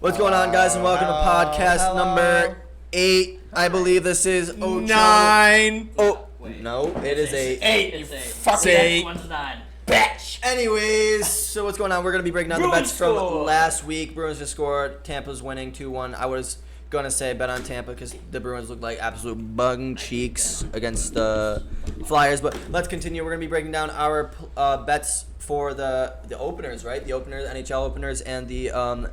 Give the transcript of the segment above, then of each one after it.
What's going on, guys, and welcome to podcast number 8. I believe this is Ocho. 9. Oh, no, it is a 8. It's eight. Fucking Next 8. one's 9. Bitch. Anyways, so what's going on? We're going to be breaking down the bets from scored. last week. Bruins just scored. Tampa's winning 2-1. I was going to say bet on Tampa because the Bruins look like absolute bung cheeks against the Flyers. But let's continue. We're going to be breaking down our bets for the openers, right? The openers, NHL openers, and the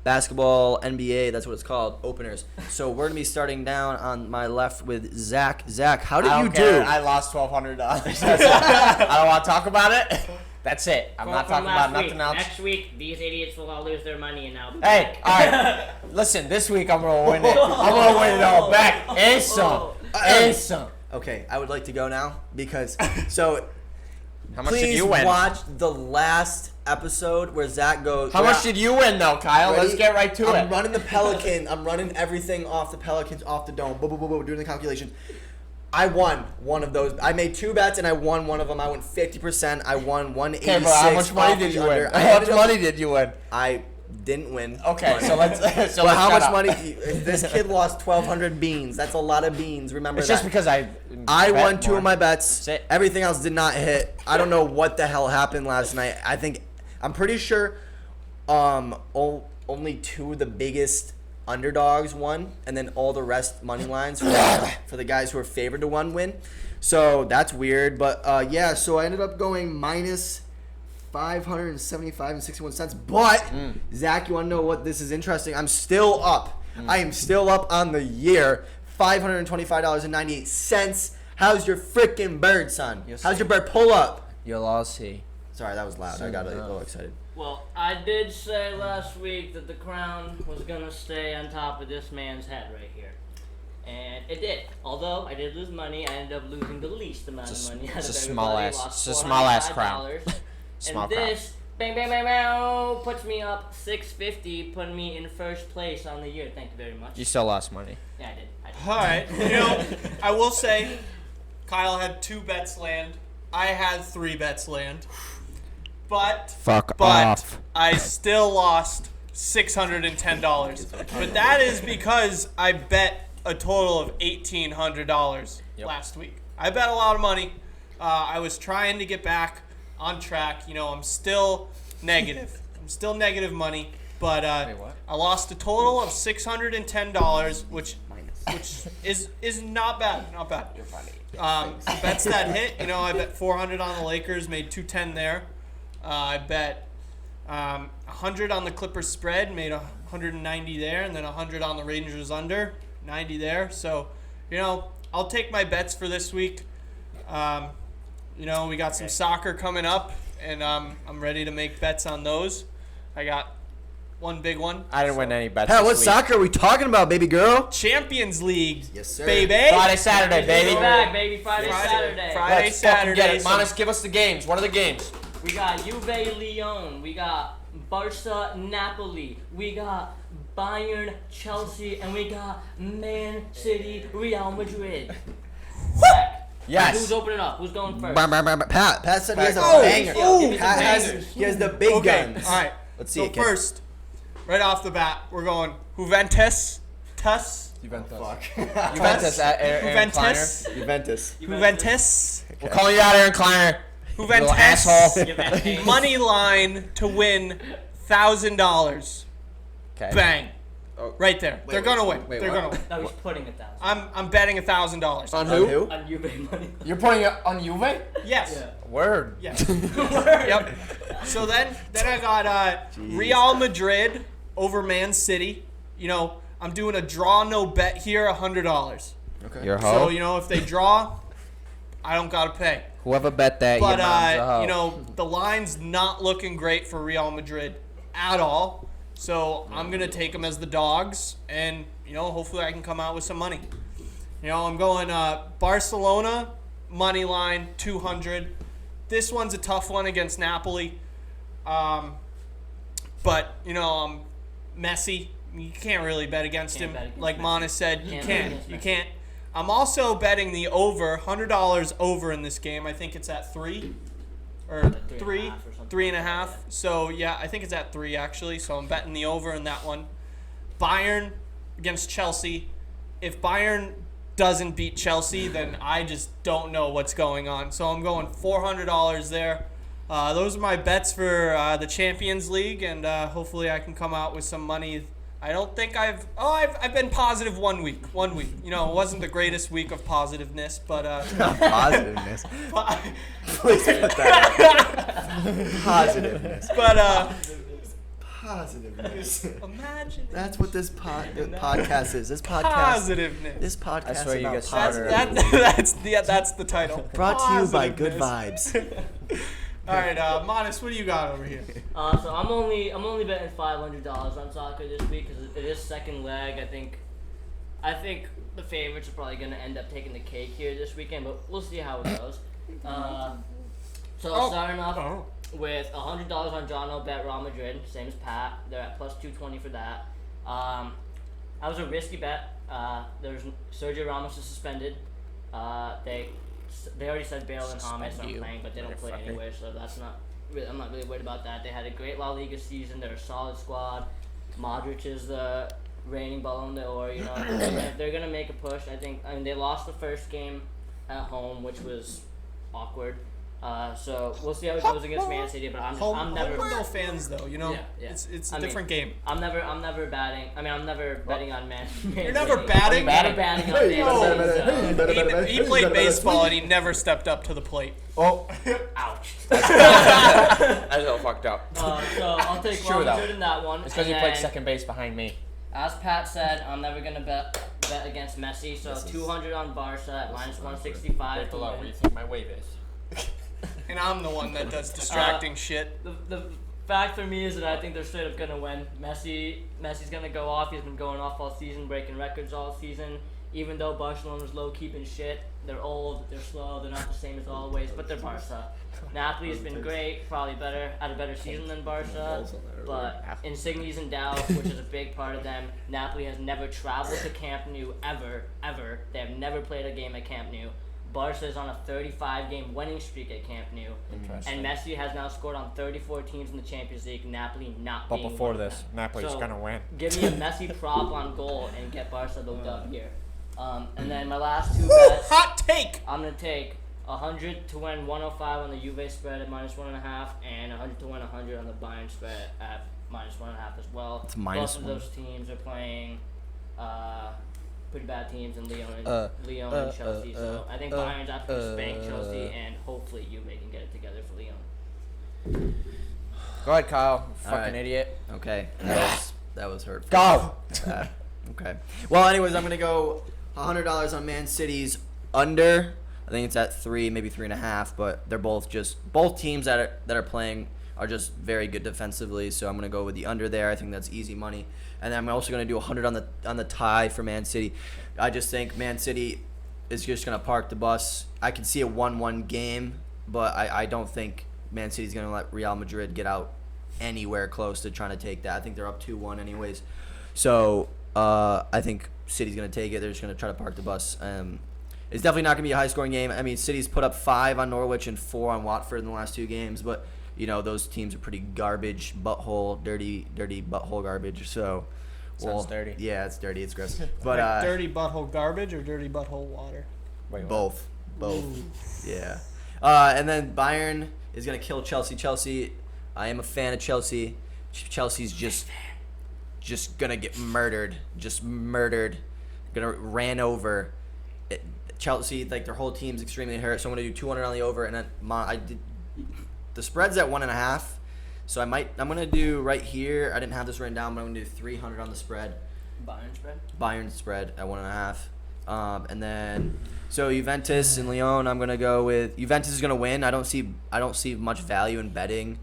basketball NBA. That's what it's called, openers. So we're going to be starting down on my left with Zach. Zach, how did you do? I lost $1,200. I don't want to talk about it. That's it. I'm not talking about nothing else. Next week, these idiots will all lose their money and I'll be Hey, back. all right. Listen, this week I'm going to win it. I'm going to win it all back. And some. And some. Okay, I would like to go now because so. How much did Please you win? watch the last episode where Zach goes. How much did you win, though, Kyle? Ready? Let's get right to I'm it. running the Pelican. I'm running everything off the Pelicans, off the dome. Boom, boom, boom, boom. Doing the calculation. I won one of those. I made 2 bets and I won one of them. I went 50%. I won 186. Okay, but how much money did you win? How much money did you win? I didn't win. Okay, money. so let's. But how much money? This kid lost 1,200 beans. That's a lot of beans. Remember It's that. just because I won 2 of my bets. That's it. Everything else did not hit. I don't know what the hell happened last night. I'm pretty sure only 2 of the biggest underdogs won, and then all the rest money lines for the guys who are favored to win. So that's weird. But yeah, so I ended up going minus 575 and 61 cents. But Zach, you want to know what this is interesting? I'm still up. I am still up on the year. $525.98. How's your freaking bird, son? Yes, How's sir. your bird? Pull up. You lost, he. Sorry, that was loud. I got a little excited. Well, I did say last week that the crown was going to stay on top of this man's head right here. And it did. Although I did lose money, I ended up losing the least amount of money out of everybody. It's a small ass crown. Small And crown. this, bang, bang, bang, bang, puts me up $650, putting me in first place on the year. Thank you very much. You still lost money. Yeah, I did. All right. I will say, Kyle had 2 bets land. I had 3 bets land. But I still lost $610. But that is because I bet a total of $1,800 last week. I bet a lot of money. I was trying to get back on track. I'm still negative. I'm still negative money. But I lost a total of $610, which is not bad. Not bad. You're funny. Bets that hit, I bet 400 on the Lakers, made 210 there. I bet 100 on the Clippers spread, made 190 there, and then 100 on the Rangers under, 90 there. So, I'll take my bets for this week. We got some soccer coming up, and I'm ready to make bets on those. I got one big one. I didn't win any bets. Hey, this what week. soccer are we talking about, baby girl? Champions League, Yes, sir. baby. Friday, Saturday, baby. Go back, baby. Friday, Saturday. Friday, Let's fucking get Saturday. it. Manas, give us the games. What are the games? We got Juve Lyon. We got Barca Napoli. We got Bayern Chelsea. And we got Man City Real Madrid. Zach, Yes. who's opening up? Who's going first? Pat said he has a Oh, banger. oh, Pat bangers. he has the big Okay, guns. all right. Let's see So it, kid. first, right off the bat, we're going Juventus. Juventus at Aaron Juventus. Juventus. Juventus. We're calling you out, Aaron Kleiner. You little asshole. Juventus. Money line to win $1,000. Okay. Bang. Right there. They're gonna win. wait, They're what? gonna win. No, he's putting 1,000. I'm betting $1,000. On On who? who? On Juve money. You're putting it on Juve? Yes. Yeah. Word. Yes. Yep. So then I got Real Madrid over Man City. I'm doing a draw no bet here, $100. Okay. You're a hoe. So if they draw, I don't gotta pay. Whoever bet that, But your mom's a hoe. the line's not looking great for Real Madrid at all. So I'm gonna take them as the dogs, and hopefully I can come out with some money. I'm going Barcelona money line 200. This one's a tough one against Napoli, but Messi. You can't really bet against Can't him. bet against Like Messi. Manas said, you Can't bet can't. against You Messi. can't. I'm also betting the over, $100 over in this game. I think it's at 3. Or Three and a half or something. 3.5. So, yeah, I think it's at 3, actually. So, I'm betting the over in that one. Bayern against Chelsea. If Bayern doesn't beat Chelsea, then I just don't know what's going on. So I'm going $400 there. Those are my bets for the Champions League, and hopefully I can come out with some money. I don't think I've been positive 1 week. 1 week. You know, it wasn't the greatest week of positiveness, but Positiveness. Please put that out. Positiveness. But Positiveness. imagine That's what this podcast is. This podcast. positiveness. This podcast I swear is you about get positive. That's the title. Brought to you by Good Positiveness. Vibes. All right, Modest, what do you got over here? So I'm only betting $500 on soccer this week because it is second leg. I think the favorites are probably going to end up taking the cake here this weekend, but we'll see how it goes. Starting off with $100 on Jono bet Real Madrid, same as Pat. They're at plus 220 for that. That was a risky bet. There's Sergio Ramos is suspended. They already said Bale and James aren't playing, but they don't play anyway, so I'm not really worried about that. They had a great La Liga season. They're a solid squad. Modric is the reigning Ballon d'Or. You know, they're gonna make a push. I mean, they lost the first game at home, which was awkward. So we'll see how it goes against Man City, but I'm never. No fans though, you know. Yeah. It's a different game. I'm never batting. I mean, I'm never betting on Man. You're never batting. Never batting on Man City. He played baseball and he never stepped up to the plate. Oh, Ouch. that's a little fucked up. So I'll take True, Real though. Madrid in that one. It's because and you played then, second base behind me. As Pat said, I'm never gonna bet against Messi. So 200 on Barca at minus 165 to Below where win. you think my wave is. And I'm the one that does distracting shit. The fact for me is that I think they're straight up gonna win. Messi's gonna go off. He's been going off all season, breaking records all season. Even though Barcelona's low keeping shit, they're old, they're slow, they're not the same as always, but they're Barca. Napoli has been great, probably had a better season than Barca, but Insigne's in doubt, which is a big part of them. Napoli has never traveled to Camp Nou ever. They have never played a game at Camp Nou. Barca is on a 35-game winning streak at Camp Nou. And Messi has now scored on 34 teams in the Champions League, Napoli not being But before one of this, them. Napoli's So, gonna win. Give me a Messi prop on goal and get Barca the dub here. And then my last two bets, Hot take. I'm going to take 100 to win 105 on the Juve spread at minus 1.5 and 100 to win 100 on the Bayern spread at minus 1.5 as well. It's minus Both of those teams are playing pretty bad teams in Lyon and Chelsea. So I think Bayern's after to spank Chelsea, and hopefully Juve can get it together for Lyon. Go ahead, Kyle. Fucking right. idiot. Okay. That was hurtful. Go. Okay. Well, anyways, I'm gonna go $100 on Man City's under. I think it's at 3, maybe 3.5. But they're both teams that are playing are just very good defensively. So I'm gonna go with the under there. I think that's easy money. And then I'm also gonna do 100 on the tie for Man City. I just think Man City is just gonna park the bus. I can see a 1-1 game, but I don't think Man City's gonna let Real Madrid get out anywhere close to trying to take that. I think they're up 2-1 anyways. So I think City's going to take it. They're just going to try to park the bus. It's definitely not going to be a high-scoring game. I mean, City's put up 5 on Norwich and 4 on Watford in the last 2 games. But, you know, those teams are pretty garbage, dirty butthole garbage. So, Sounds dirty. Yeah, it's dirty. It's gross. But Like dirty butthole garbage or dirty butthole water? Wait, what? both. Yeah. And then Bayern is going to kill Chelsea. Chelsea, I am a fan of Chelsea. Chelsea's just gonna get murdered, ran over. Chelsea, like their whole team's extremely hurt, so I'm gonna do 200 on the over, and then the spread's at 1.5, so I'm gonna do right here. I didn't have this written down, but I'm gonna do 300 on the spread. Bayern spread at 1.5, and then so Juventus and Lyon. I'm gonna go with Juventus is gonna win. I don't see much value in betting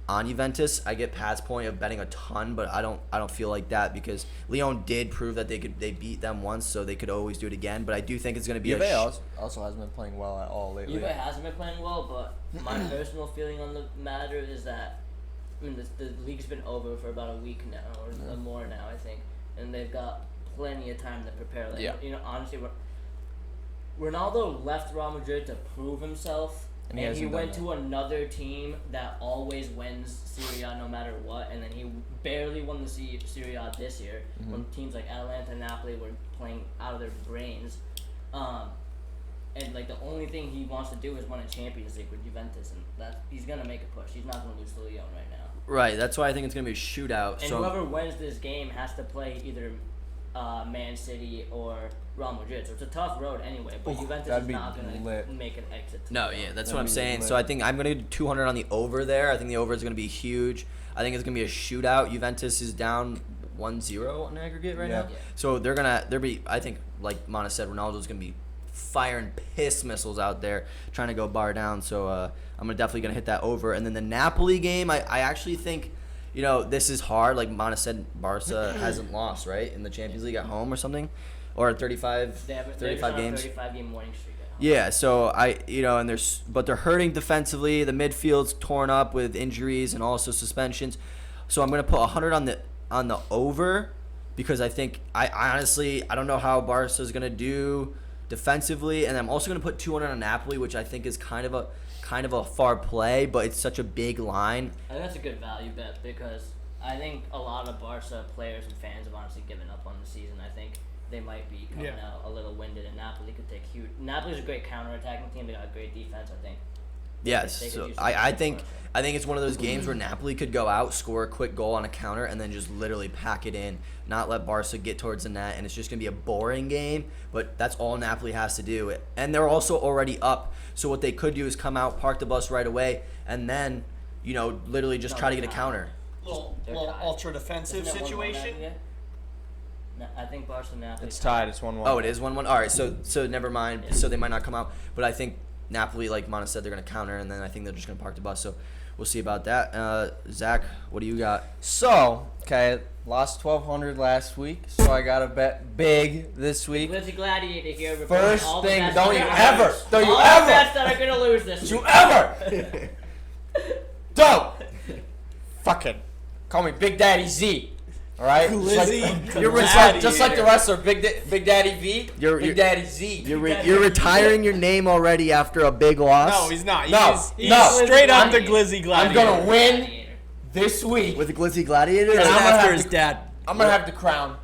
on Juventus. I get Pat's point of betting a ton, but I don't feel like that because Lyon did prove that they beat them once, so they could always do it again. But I do think it's going to be Juve also hasn't been playing well at all lately. Juve hasn't been playing well, but my personal feeling on the matter is that the league's been over for about a week now, or more now, I think, and they've got plenty of time to prepare. Like, yeah. You know, honestly, Ronaldo left Real Madrid to prove himself. And he went to another team that always wins Serie A no matter what, and then he barely won the Serie A this year when teams like Atalanta and Napoli were playing out of their brains. And like the only thing he wants to do is win a Champions League with Juventus, and that he's gonna make a push. He's not gonna lose to Lyon right now. Right. That's why I think it's gonna be a shootout. And whoever wins this game has to play either Man City or Real Madrid. So it's a tough road anyway. But Juventus is not gonna make an exit. No, yeah, that's what I'm saying. So I think I'm gonna do 200 on the over there. I think the over is gonna be huge. I think it's gonna be a shootout. Juventus is down 1-0 on aggregate right now. Yeah. So I think like Mana said, Ronaldo's gonna be firing piss missiles out there trying to go bar down. So I'm definitely gonna hit that over. And then the Napoli game, I actually think, this is hard. Like Mana said, Barca hasn't lost, right, in the Champions League at home or something, or 35 games. 35-game winning streak. Yeah, so but they're hurting defensively. The midfield's torn up with injuries and also suspensions. So I'm gonna put 100 on the over because I think I honestly don't know how Barca's gonna do defensively, and I'm also gonna put 200 on Napoli, which I think is kind of a far play, but it's such a big line. I think that's a good value bet because I think a lot of Barca players and fans have honestly given up on the season. I think they might be coming out a little winded, and Napoli could take huge. Napoli's a great counter-attacking team. They got a great defense, I think. Yes, so I think it's one of those games where Napoli could go out, score a quick goal on a counter, and then just literally pack it in, not let Barca get towards the net, and it's just going to be a boring game, but that's all Napoli has to do. And they're also already up, so what they could do is come out, park the bus right away, and then, literally just try to get a counter. Little ultra-defensive situation. No, I think Barca and Napoli. It's tied. It's 1-1. Oh, it is 1-1? All right, so never mind. Yeah. So they might not come out, but I think Napoli, like Mana said, they're going to counter, and then I think they're just going to park the bus. So we'll see about that. Zach, what do you got? So, lost 1,200 last week, so I got to bet big this week. Glitzy Gladiator here. First all thing, the don't you bets that are going to lose this week. Don't fucking call me Big Daddy Z. All right, just like the wrestler, Big Daddy V, Big Daddy Z. You're retiring your name already after a big loss. No, he's not. He's straight up the Glitzy Gladiator. I'm gonna win this week with the Glitzy Gladiator. And after his dad. I'm gonna have the crown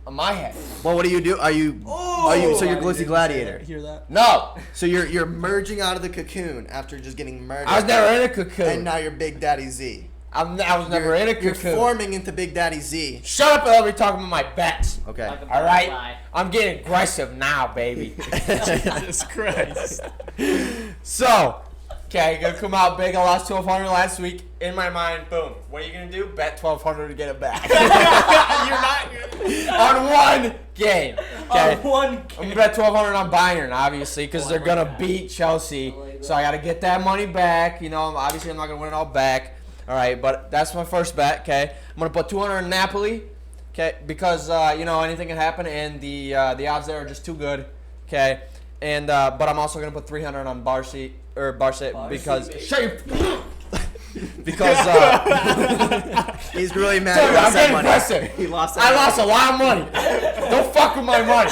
on my head. Well, what do you do? So you're Glitzy Gladiator? Hear that? No. So you're merging out of the cocoon after just getting murdered. I was never in a cocoon. And now you're Big Daddy Z. I was never in a cocoon. You're forming into Big Daddy Z. Shut up and let me talk about my bets. Okay. All right. I'm getting aggressive now, baby. Jesus Christ. So, gonna come out big. I lost 1,200 last week. In my mind, boom. What are you gonna do? Bet 1,200 to get it back. You're not on one game. Okay. On one game. I'm gonna bet 1,200 on Bayern, obviously, because they're gonna beat Chelsea. So I gotta get that money back. Obviously I'm not gonna win it all back. All right, but that's my first bet, okay? I'm going to put 200 in Napoli, okay, because, anything can happen, and the odds there are just too good, okay? And but I'm also going to put 300 on Barca because... Shut your... because... he's really mad. Dude, I'm getting aggressive. I lost a lot of money. Don't fuck with my money.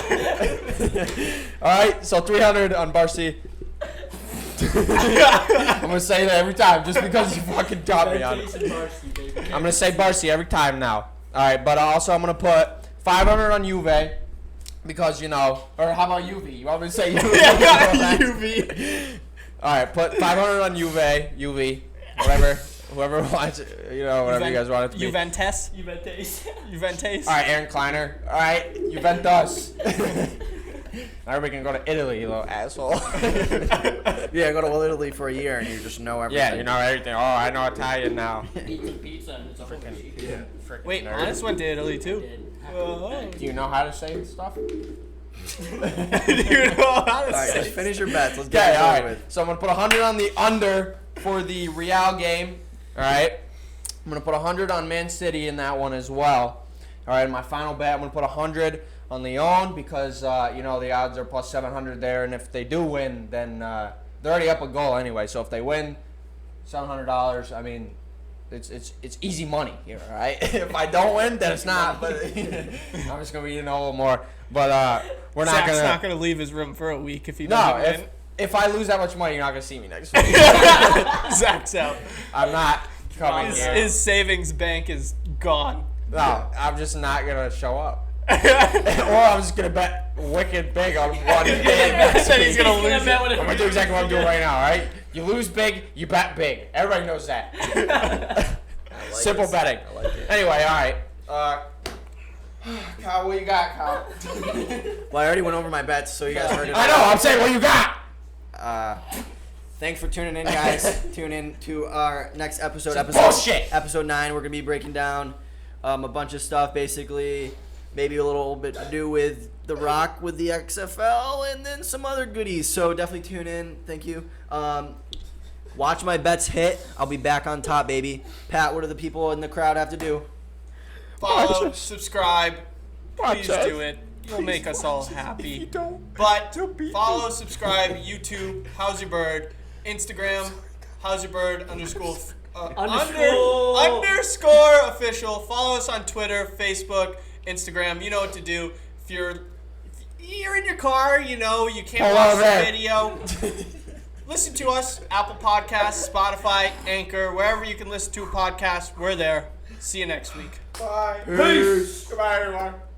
All right, so 300 on Barca. I'm gonna say that every time just because you fucking got me on it. I'm gonna say Barca every time now. Alright, but also I'm gonna put 500 on Juve because or how about UV? You want me to say UV? UV. Alright, put 500 on Juve, whoever wants it, whatever you guys want it to be. Juventus. Alright, Aaron Kleiner. Alright, Juventus. Everybody can go to Italy, you little asshole. Yeah, go to Italy for a year and you just know everything. Yeah, you know everything. Oh, I know Italian now. Eat some pizza and it's a freaking sheet. Wait, Honest went to Italy too. Do you know how to say stuff? Do you know how to Alright, say? just finish your bets. Let's get it over with. So I'm gonna put 100 on the under for the Real game. Alright. I'm gonna put 100 on Man City in that one as well. Alright, my final bet, I'm gonna put 100 on Lyon because the odds are plus 700 there, and if they do win, then they're already up a goal anyway. So if they win, $700. I mean, it's easy money here, right? If I don't win, then it's not. But I'm just gonna be a little more. But we're not Zach's gonna. not gonna leave his room for a week if he doesn't win. if I lose that much money, you're not gonna see me next week. Zach's out. I'm not coming here. His savings bank is gone. No, I'm just not gonna show up. Or I'm just gonna bet wicked big on one game next Then week. he's gonna lose it. I'm gonna do exactly what I'm doing right now, alright? You lose big, you bet big. Everybody knows that. Simple betting. I like it. Anyway, alright. Kyle, what you got, Kyle? Well, I already went over my bets, so you guys heard it. I know, I'm saying what you got! Thanks for tuning in, guys. Tune in to our next episode. Bullshit! Episode 9. We're gonna be breaking down a bunch of stuff, basically. Maybe a little bit to do with The Rock with the XFL, and then some other goodies. So definitely tune in. Thank you. Watch my bets hit. I'll be back on top, baby. Pat, what do the people in the crowd have to do? Follow, subscribe. Please us. do it. You'll make us all happy. But follow, subscribe, YouTube, How's Your Bird, Instagram, How's Your Bird underscore official. Follow us on Twitter, Facebook, Instagram. You know what to do. If you're in your car, you can't watch the video. Listen to us, Apple Podcasts, Spotify, Anchor, wherever you can listen to a podcast, we're there. See you next week. Bye. Peace. Goodbye, everyone.